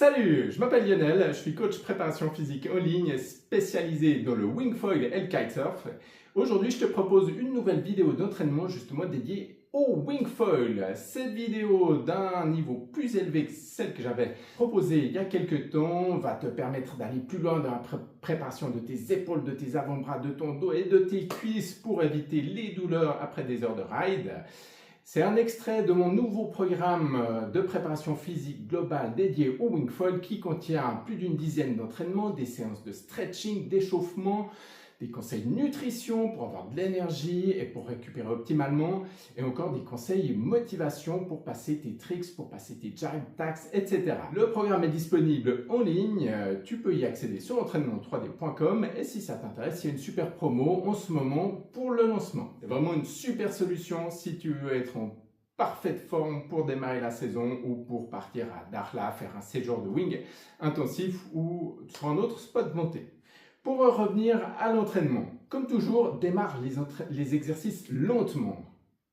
Salut, je m'appelle Lionel, je suis coach préparation physique en ligne spécialisé dans le wingfoil et le kitesurf. Aujourd'hui, je te propose une nouvelle vidéo d'entraînement justement dédiée au wingfoil. Cette vidéo d'un niveau plus élevé que celle que j'avais proposée il y a quelques temps va te permettre d'aller plus loin dans la préparation de tes épaules, de tes avant-bras, de ton dos et de tes cuisses pour éviter les douleurs après des heures de ride. C'est un extrait de mon nouveau programme de préparation physique globale dédié au wingfoil qui contient plus d'une dizaine d'entraînements, des séances de stretching, d'échauffement, des conseils de nutrition pour avoir de l'énergie et pour récupérer optimalement, et encore des conseils motivation pour passer tes tricks, pour passer tes gyro tacks, etc. Le programme est disponible en ligne, tu peux y accéder sur entraînement3d.com et si ça t'intéresse, il y a une super promo en ce moment pour le lancement. C'est vraiment une super solution si tu veux être en parfaite forme pour démarrer la saison ou pour partir à Dakhla, faire un séjour de wing intensif ou sur un autre spot monté. Pour revenir à l'entraînement, comme toujours, démarre les exercices lentement.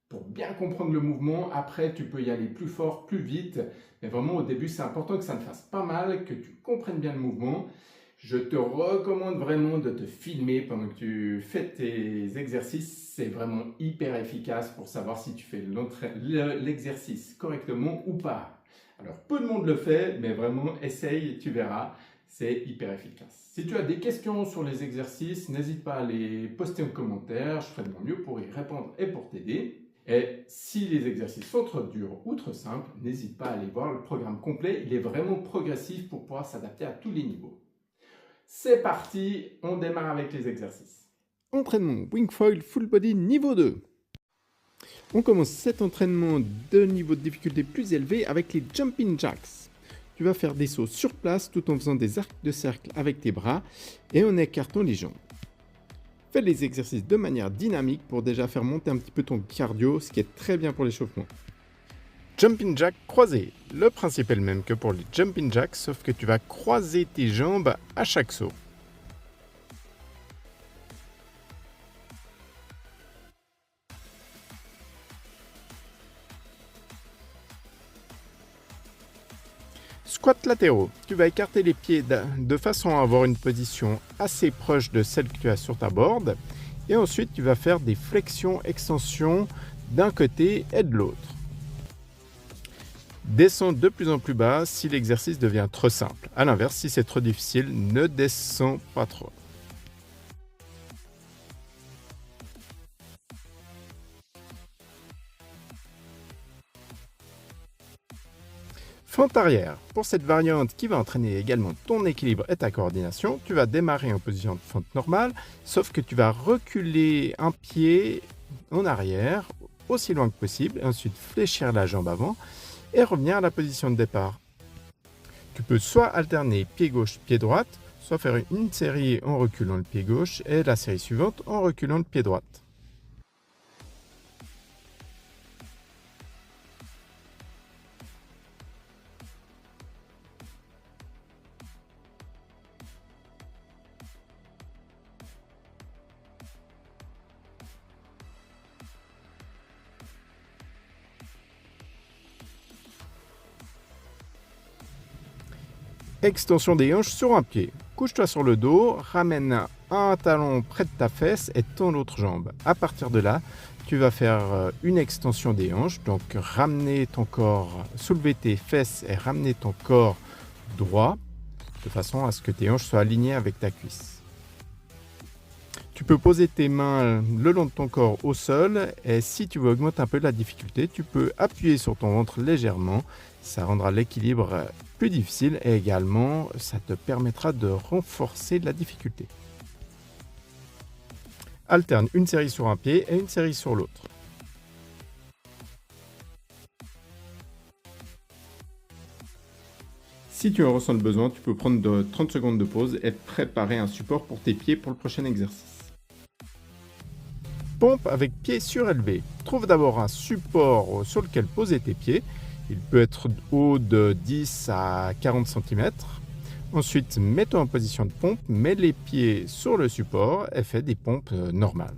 Pour bien comprendre le mouvement, après tu peux y aller plus fort, plus vite. Mais vraiment au début, c'est important que ça ne fasse pas mal, que tu comprennes bien le mouvement. Je te recommande vraiment de te filmer pendant que tu fais tes exercices. C'est vraiment hyper efficace pour savoir si tu fais l'exercice correctement ou pas. Alors peu de monde le fait, mais vraiment essaye, tu verras. C'est hyper efficace. Si tu as des questions sur les exercices, n'hésite pas à les poster en commentaire. Je ferai de mon mieux pour y répondre et pour t'aider. Et si les exercices sont trop durs ou trop simples, n'hésite pas à aller voir le programme complet. Il est vraiment progressif pour pouvoir s'adapter à tous les niveaux. C'est parti, on démarre avec les exercices. Entraînement wingfoil full body niveau 2. On commence cet entraînement de niveau de difficulté plus élevé avec les jumping jacks. Tu vas faire des sauts sur place tout en faisant des arcs de cercle avec tes bras et en écartant les jambes. Fais les exercices de manière dynamique pour déjà faire monter un petit peu ton cardio, ce qui est très bien pour l'échauffement. Jumping jack croisé. Le principe est le même que pour les jumping jacks, sauf que tu vas croiser tes jambes à chaque saut. Squats latéraux. Tu vas écarter les pieds de façon à avoir une position assez proche de celle que tu as sur ta board. Et ensuite, tu vas faire des flexions-extensions d'un côté et de l'autre. Descends de plus en plus bas si l'exercice devient trop simple. A l'inverse, si c'est trop difficile, ne descends pas trop. Fente arrière. Pour cette variante qui va entraîner également ton équilibre et ta coordination, tu vas démarrer en position de fente normale, sauf que tu vas reculer un pied en arrière aussi loin que possible, et ensuite fléchir la jambe avant et revenir à la position de départ. Tu peux soit alterner pied gauche, pied droite, soit faire une série en reculant le pied gauche et la série suivante en reculant le pied droite. Extension des hanches sur un pied. Couche-toi sur le dos, ramène un talon près de ta fesse et tends l'autre jambe. À partir de là, tu vas faire une extension des hanches, donc ramener ton corps, soulever tes fesses et ramener ton corps droit, de façon à ce que tes hanches soient alignées avec ta cuisse. Tu peux poser tes mains le long de ton corps au sol et si tu veux augmenter un peu la difficulté, tu peux appuyer sur ton ventre légèrement. Ça rendra l'équilibre plus difficile et également ça te permettra de renforcer la difficulté. Alterne une série sur un pied et une série sur l'autre. Si tu en ressens le besoin, tu peux prendre 30 secondes de pause et préparer un support pour tes pieds pour le prochain exercice. Pompe avec pied surélevé. Trouve d'abord un support sur lequel poser tes pieds. Il peut être haut de 10 à 40 cm. Ensuite, mets-toi en position de pompe, mets les pieds sur le support et fais des pompes normales.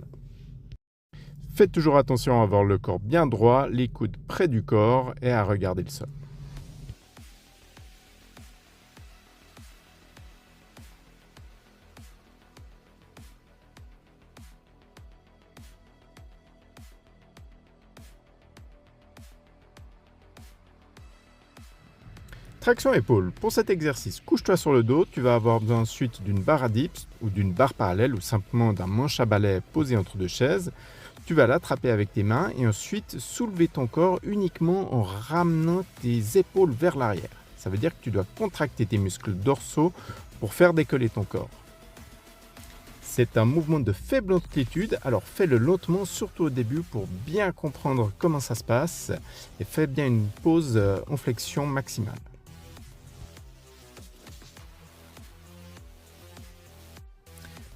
Fais toujours attention à avoir le corps bien droit, les coudes près du corps et à regarder le sol. Traction épaule. Pour cet exercice, couche-toi sur le dos. Tu vas avoir besoin ensuite d'une barre à dips ou d'une barre parallèle ou simplement d'un manche à balai posé entre deux chaises. Tu vas l'attraper avec tes mains et ensuite soulever ton corps uniquement en ramenant tes épaules vers l'arrière. Ça veut dire que tu dois contracter tes muscles dorsaux pour faire décoller ton corps. C'est un mouvement de faible amplitude, alors fais-le lentement, surtout au début pour bien comprendre comment ça se passe et fais bien une pause en flexion maximale.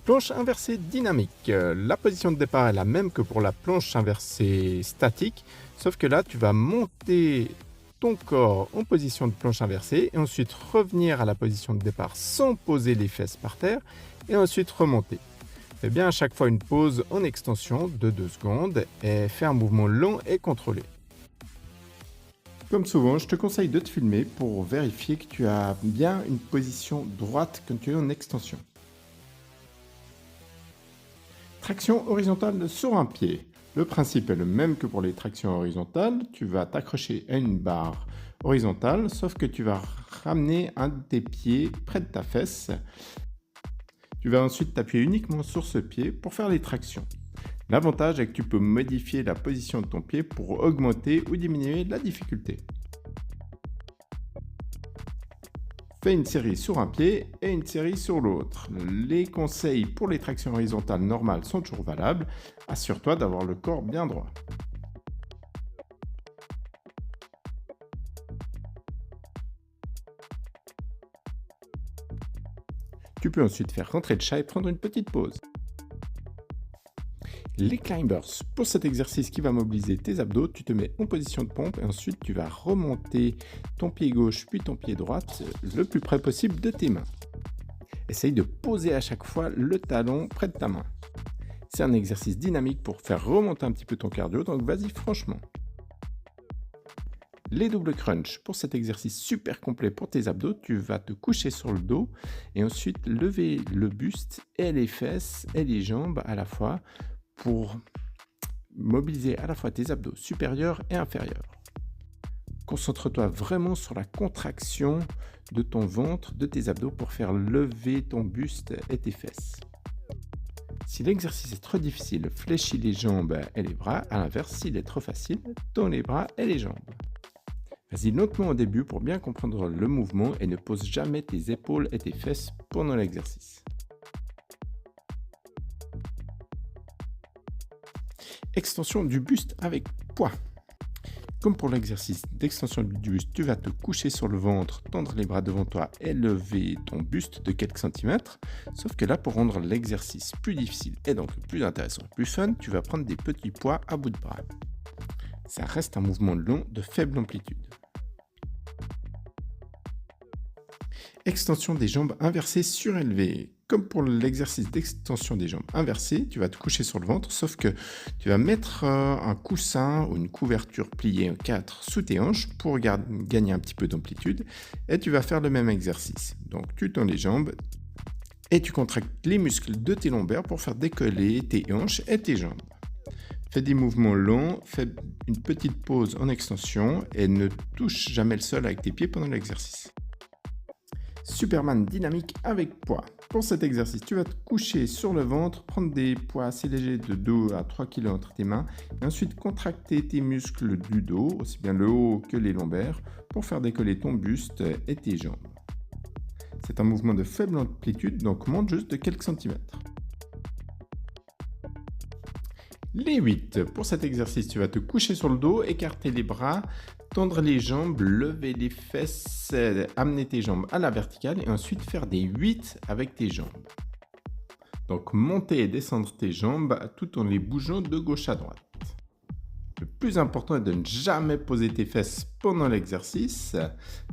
Planche inversée dynamique. La position de départ est la même que pour la planche inversée statique, sauf que là tu vas monter ton corps en position de planche inversée et ensuite revenir à la position de départ sans poser les fesses par terre et ensuite remonter. Fais bien à chaque fois une pause en extension de 2 secondes et fais un mouvement lent et contrôlé. Comme souvent, je te conseille de te filmer pour vérifier que tu as bien une position droite quand tu es en extension. Traction horizontale sur un pied. Le principe est le même que pour les tractions horizontales. Tu vas t'accrocher à une barre horizontale, sauf que tu vas ramener un de tes pieds près de ta fesse. Tu vas ensuite t'appuyer uniquement sur ce pied pour faire les tractions. L'avantage est que tu peux modifier la position de ton pied pour augmenter ou diminuer la difficulté. Fais une série sur un pied et une série sur l'autre. Les conseils pour les tractions horizontales normales sont toujours valables. Assure-toi d'avoir le corps bien droit. Tu peux ensuite faire rentrer le chat et prendre une petite pause. Les climbers. Pour cet exercice qui va mobiliser tes abdos, tu te mets en position de pompe et ensuite tu vas remonter ton pied gauche puis ton pied droit le plus près possible de tes mains. Essaye de poser à chaque fois le talon près de ta main. C'est un exercice dynamique pour faire remonter un petit peu ton cardio, donc vas-y franchement. Les doubles crunch. Pour cet exercice super complet pour tes abdos, tu vas te coucher sur le dos et ensuite lever le buste et les fesses et les jambes à la fois pour mobiliser à la fois tes abdos supérieurs et inférieurs. Concentre-toi vraiment sur la contraction de ton ventre, de tes abdos pour faire lever ton buste et tes fesses. Si l'exercice est trop difficile, fléchis les jambes et les bras. À l'inverse, s'il est trop facile, tends les bras et les jambes. Vas-y lentement au début pour bien comprendre le mouvement et ne pose jamais tes épaules et tes fesses pendant l'exercice. Extension du buste avec poids. Comme pour l'exercice d'extension du buste, tu vas te coucher sur le ventre, tendre les bras devant toi et lever ton buste de quelques centimètres. Sauf que là, pour rendre l'exercice plus difficile et donc plus intéressant, plus fun, tu vas prendre des petits poids à bout de bras. Ça reste un mouvement long de faible amplitude. Extension des jambes inversées surélevées. Comme pour l'exercice d'extension des jambes inversées, tu vas te coucher sur le ventre, sauf que tu vas mettre un coussin ou une couverture pliée en 4 sous tes hanches pour gagner un petit peu d'amplitude et tu vas faire le même exercice. Donc tu tends les jambes et tu contractes les muscles de tes lombaires pour faire décoller tes hanches et tes jambes. Fais des mouvements longs, fais une petite pause en extension et ne touche jamais le sol avec tes pieds pendant l'exercice. Superman dynamique avec poids. Pour cet exercice, tu vas te coucher sur le ventre, prendre des poids assez légers de 2 à 3 kg entre tes mains et ensuite contracter tes muscles du dos, aussi bien le haut que les lombaires, pour faire décoller ton buste et tes jambes. C'est un mouvement de faible amplitude, donc monte juste de quelques centimètres. Les 8. Pour cet exercice, tu vas te coucher sur le dos, écarter les bras, tendre les jambes, lever les fesses, amener tes jambes à la verticale et ensuite faire des 8 avec tes jambes. Donc monter et descendre tes jambes tout en les bougeant de gauche à droite. Le plus important est de ne jamais poser tes fesses pendant l'exercice.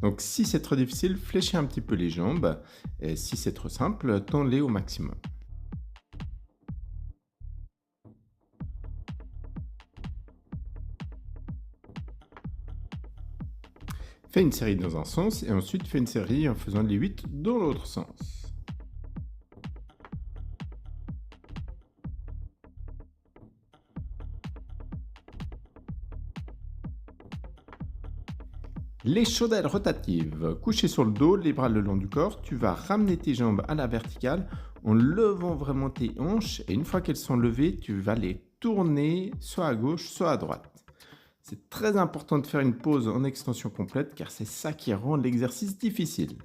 Donc si c'est trop difficile, fléchis un petit peu les jambes et si c'est trop simple, tends-les au maximum. Fais une série dans un sens et ensuite fais une série en faisant les 8 dans l'autre sens. Les chaudelles rotatives. Couché sur le dos, les bras le long du corps, tu vas ramener tes jambes à la verticale en levant vraiment tes hanches et une fois qu'elles sont levées, tu vas les tourner soit à gauche, soit à droite. C'est très important de faire une pause en extension complète car c'est ça qui rend l'exercice difficile.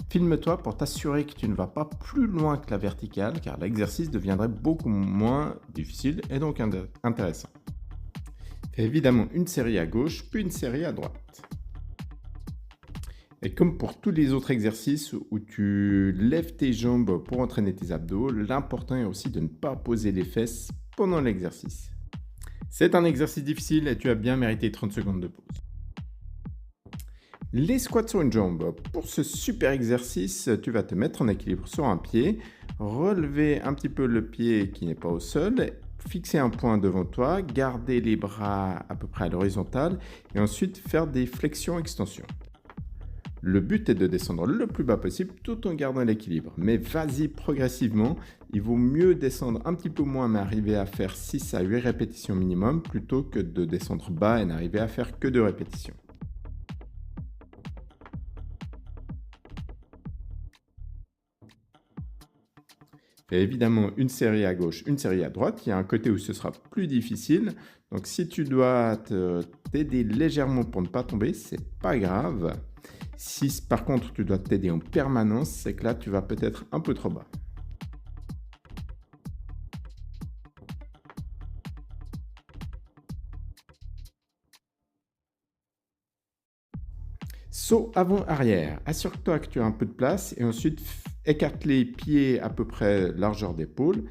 Filme-toi pour t'assurer que tu ne vas pas plus loin que la verticale car l'exercice deviendrait beaucoup moins difficile et donc intéressant. Fais évidemment une série à gauche puis une série à droite. Et comme pour tous les autres exercices où tu lèves tes jambes pour entraîner tes abdos, l'important est aussi de ne pas poser les fesses pendant l'exercice. C'est un exercice difficile et tu as bien mérité 30 secondes de pause. Les squats sur une jambe. Pour ce super exercice, tu vas te mettre en équilibre sur un pied, relever un petit peu le pied qui n'est pas au sol, fixer un point devant toi, garder les bras à peu près à l'horizontale et ensuite faire des flexions-extensions. Le but est de descendre le plus bas possible tout en gardant l'équilibre. Mais vas-y progressivement, il vaut mieux descendre un petit peu moins mais arriver à faire 6 à 8 répétitions minimum plutôt que de descendre bas et n'arriver à faire que 2 répétitions. Fais évidemment une série à gauche, une série à droite. Il y a un côté où ce sera plus difficile. Donc si tu dois t'aider légèrement pour ne pas tomber, c'est pas grave. Si par contre tu dois t'aider en permanence, c'est que là tu vas peut-être un peu trop bas. Saut avant-arrière. Assure-toi que tu as un peu de place et ensuite écarte les pieds à peu près largeur d'épaule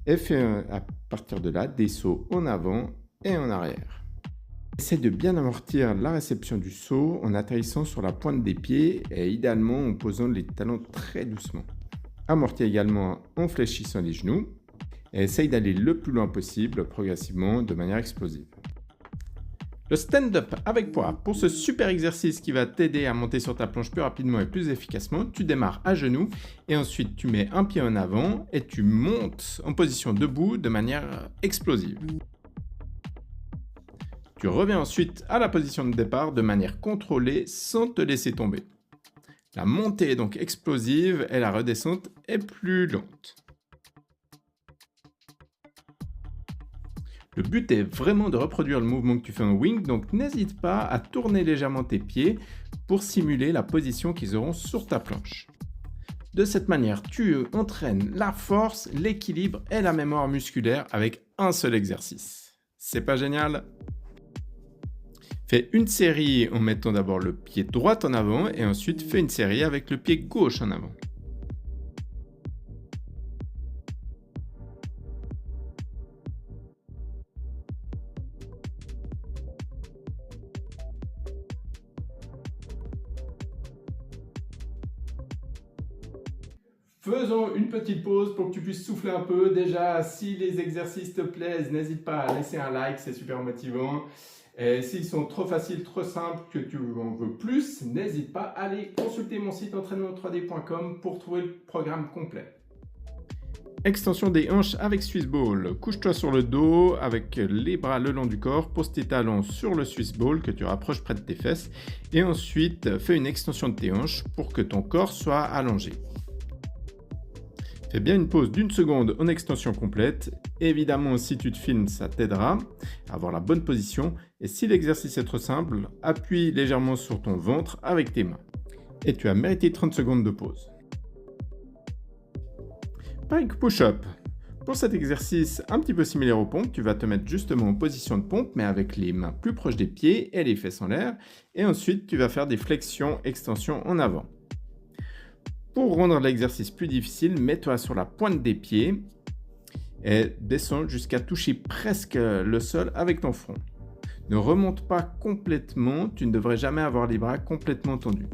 et fais à partir de là des sauts en avant et en arrière. Essaie de bien amortir la réception du saut en atterrissant sur la pointe des pieds et idéalement en posant les talons très doucement. Amortis également en fléchissant les genoux et essaye d'aller le plus loin possible progressivement de manière explosive. Le stand-up avec poids. Pour ce super exercice qui va t'aider à monter sur ta planche plus rapidement et plus efficacement, tu démarres à genoux et ensuite tu mets un pied en avant et tu montes en position debout de manière explosive. Tu reviens ensuite à la position de départ de manière contrôlée sans te laisser tomber. La montée est donc explosive et la redescente est plus lente. Le but est vraiment de reproduire le mouvement que tu fais en wing, donc n'hésite pas à tourner légèrement tes pieds pour simuler la position qu'ils auront sur ta planche. De cette manière, tu entraînes la force, l'équilibre et la mémoire musculaire avec un seul exercice. C'est pas génial ? Fais une série en mettant d'abord le pied droit en avant et ensuite fais une série avec le pied gauche en avant. Faisons une petite pause pour que tu puisses souffler un peu. Déjà, si les exercices te plaisent, n'hésite pas à laisser un like, c'est super motivant. Et s'ils sont trop faciles, trop simples, que tu en veux plus, n'hésite pas à aller consulter mon site entraînement3d.com pour trouver le programme complet. Extension des hanches avec Swiss Ball. Couche-toi sur le dos avec les bras le long du corps, pose tes talons sur le Swiss Ball que tu rapproches près de tes fesses et ensuite fais une extension de tes hanches pour que ton corps soit allongé. Fais bien une pause d'1 seconde en extension complète. Évidemment, si tu te filmes, ça t'aidera à avoir la bonne position. Et si l'exercice est trop simple, appuie légèrement sur ton ventre avec tes mains. Et tu as mérité 30 secondes de pause. Pike push-up. Pour cet exercice un petit peu similaire aux pompes, tu vas te mettre justement en position de pompe, mais avec les mains plus proches des pieds et les fesses en l'air. Et ensuite, tu vas faire des flexions, extensions en avant. Pour rendre l'exercice plus difficile, mets-toi sur la pointe des pieds et descends jusqu'à toucher presque le sol avec ton front. Ne remonte pas complètement, tu ne devrais jamais avoir les bras complètement tendus.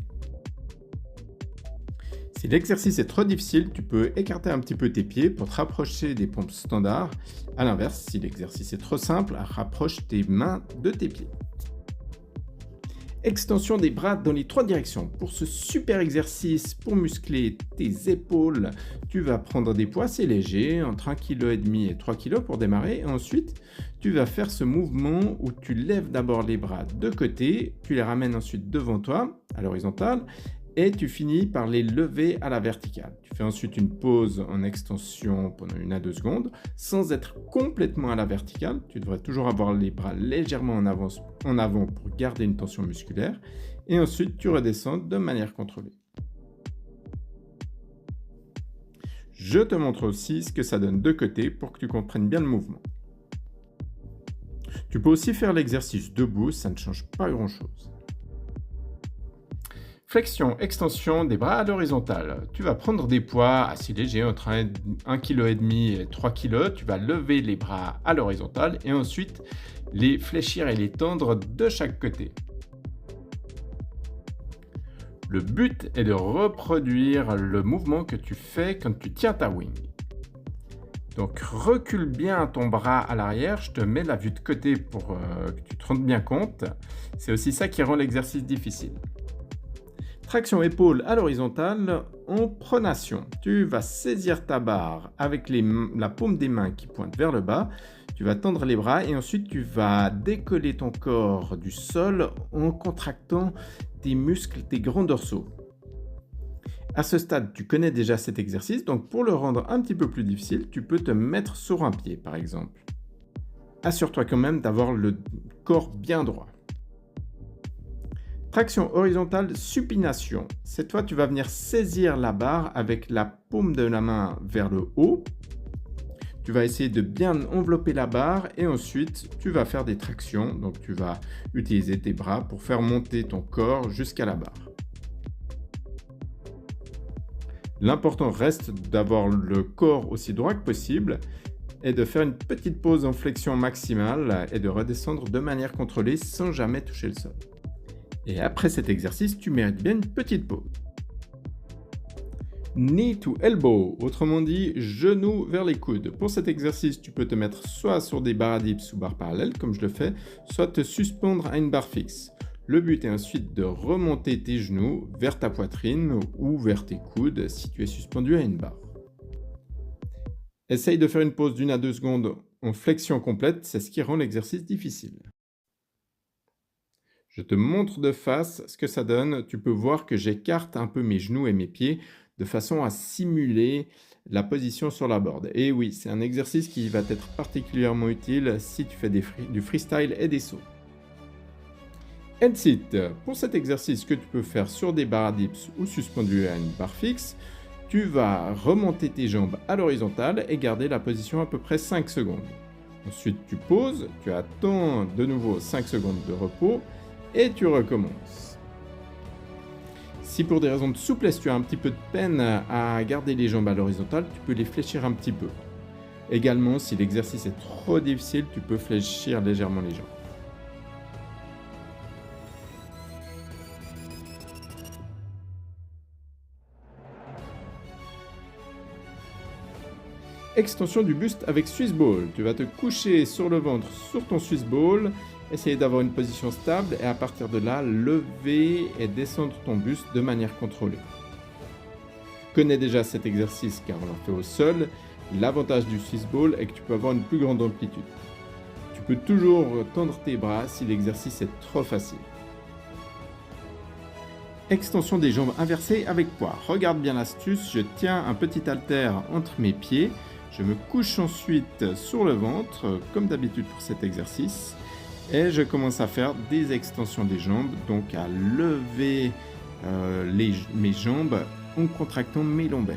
Si l'exercice est trop difficile, tu peux écarter un petit peu tes pieds pour te rapprocher des pompes standards. A l'inverse, si l'exercice est trop simple, rapproche tes mains de tes pieds. Extension des bras dans les 3 directions. Pour ce super exercice, pour muscler tes épaules, tu vas prendre des poids assez légers, entre 1,5 kg et 3 kg pour démarrer. Et ensuite, tu vas faire ce mouvement où tu lèves d'abord les bras de côté, tu les ramènes ensuite devant toi, à l'horizontale, et tu finis par les lever à la verticale. Tu fais ensuite une pause en extension pendant 1 à 2 secondes, sans être complètement à la verticale. Tu devrais toujours avoir les bras légèrement en avant pour garder une tension musculaire. Et ensuite, tu redescends de manière contrôlée. Je te montre aussi ce que ça donne de côté pour que tu comprennes bien le mouvement. Tu peux aussi faire l'exercice debout, ça ne change pas grand-chose. Flexion, extension des bras à l'horizontale. Tu vas prendre des poids assez légers, entre 1,5 kg et 3 kg. Tu vas lever les bras à l'horizontale et ensuite les fléchir et les tendre de chaque côté. Le but est de reproduire le mouvement que tu fais quand tu tiens ta wing. Donc recule bien ton bras à l'arrière, je te mets la vue de côté pour que tu te rendes bien compte. C'est aussi ça qui rend l'exercice difficile. Traction épaule à l'horizontale en pronation. Tu vas saisir ta barre avec la paume des mains qui pointe vers le bas. Tu vas tendre les bras et ensuite tu vas décoller ton corps du sol en contractant tes muscles, tes grands dorsaux. À ce stade, tu connais déjà cet exercice, donc pour le rendre un petit peu plus difficile, tu peux te mettre sur un pied par exemple. Assure-toi quand même d'avoir le corps bien droit. Traction horizontale, supination. Cette fois, tu vas venir saisir la barre avec la paume de la main vers le haut. Tu vas essayer de bien envelopper la barre et ensuite, tu vas faire des tractions. Donc, tu vas utiliser tes bras pour faire monter ton corps jusqu'à la barre. L'important reste d'avoir le corps aussi droit que possible et de faire une petite pause en flexion maximale et de redescendre de manière contrôlée sans jamais toucher le sol. Et après cet exercice, tu mérites bien une petite pause. Knee to elbow, autrement dit, genou vers les coudes. Pour cet exercice, tu peux te mettre soit sur des barres à dips ou barres parallèles, comme je le fais, soit te suspendre à une barre fixe. Le but est ensuite de remonter tes genoux vers ta poitrine ou vers tes coudes si tu es suspendu à une barre. Essaye de faire une pause d'1 à 2 secondes en flexion complète, c'est ce qui rend l'exercice difficile. Je te montre de face ce que ça donne. Tu peux voir que j'écarte un peu mes genoux et mes pieds de façon à simuler la position sur la board. Et oui, c'est un exercice qui va être particulièrement utile si tu fais du freestyle et des sauts. Head sit. Pour cet exercice que tu peux faire sur des barres à dips ou suspendu à une barre fixe, tu vas remonter tes jambes à l'horizontale et garder la position à peu près 5 secondes. Ensuite, tu poses, tu attends de nouveau 5 secondes de repos et tu recommences. Si pour des raisons de souplesse, tu as un petit peu de peine à garder les jambes à l'horizontale, tu peux les fléchir un petit peu. Également, si l'exercice est trop difficile, tu peux fléchir légèrement les jambes. Extension du buste avec Swiss Ball. Tu vas te coucher sur le ventre sur ton Swiss Ball, essayer d'avoir une position stable et à partir de là, lever et descendre ton buste de manière contrôlée. Tu connais déjà cet exercice car on l'a fait au sol. L'avantage du Swiss Ball est que tu peux avoir une plus grande amplitude. Tu peux toujours tendre tes bras si l'exercice est trop facile. Extension des jambes inversées avec poids. Regarde bien l'astuce, je tiens un petit haltère entre mes pieds. Je me couche ensuite sur le ventre, comme d'habitude pour cet exercice. Et je commence à faire des extensions des jambes, donc à lever mes jambes en contractant mes lombaires.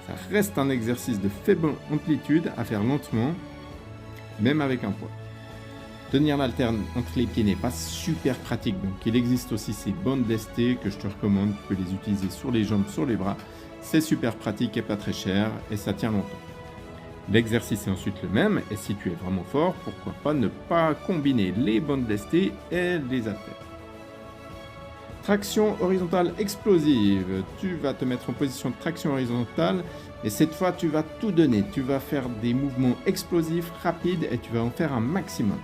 Ça reste un exercice de faible amplitude à faire lentement, même avec un poids. Tenir l'haltère entre les pieds n'est pas super pratique, donc il existe aussi ces bandes lestées que je te recommande. Tu peux les utiliser sur les jambes, sur les bras. C'est super pratique et pas très cher et ça tient longtemps. L'exercice est ensuite le même et si tu es vraiment fort, pourquoi pas ne pas combiner les bandes lestées et les haltères. Traction horizontale explosive. Tu vas te mettre en position de traction horizontale et cette fois tu vas tout donner. Tu vas faire des mouvements explosifs rapides et tu vas en faire un maximum.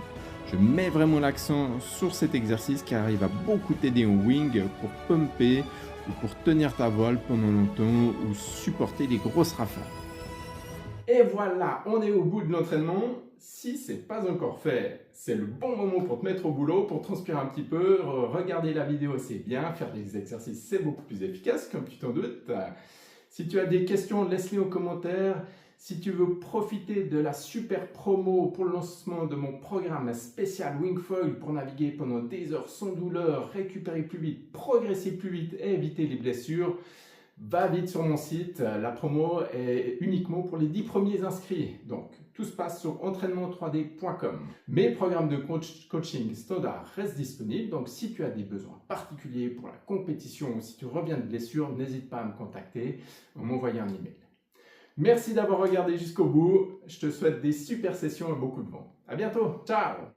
Je mets vraiment l'accent sur cet exercice car il va beaucoup t'aider en wing pour pumper ou pour tenir ta voile pendant longtemps ou supporter les grosses rafales. Et voilà, on est au bout de l'entraînement. Si ce n'est pas encore fait, c'est le bon moment pour te mettre au boulot, pour transpirer un petit peu. Regarder la vidéo, c'est bien. Faire des exercices, c'est beaucoup plus efficace, comme tu t'en doutes. Si tu as des questions, laisse-les en commentaire. Si tu veux profiter de la super promo pour le lancement de mon programme spécial Wingfoil pour naviguer pendant des heures sans douleur, récupérer plus vite, progresser plus vite et éviter les blessures, va vite sur mon site. La promo est uniquement pour les 10 premiers inscrits. Donc, tout se passe sur entraînement3d.com. Mes programmes de coaching standard restent disponibles. Donc, si tu as des besoins particuliers pour la compétition ou si tu reviens de blessure, n'hésite pas à me contacter ou m'envoyer un email. Merci d'avoir regardé jusqu'au bout. Je te souhaite des super sessions et beaucoup de vent. À bientôt. Ciao!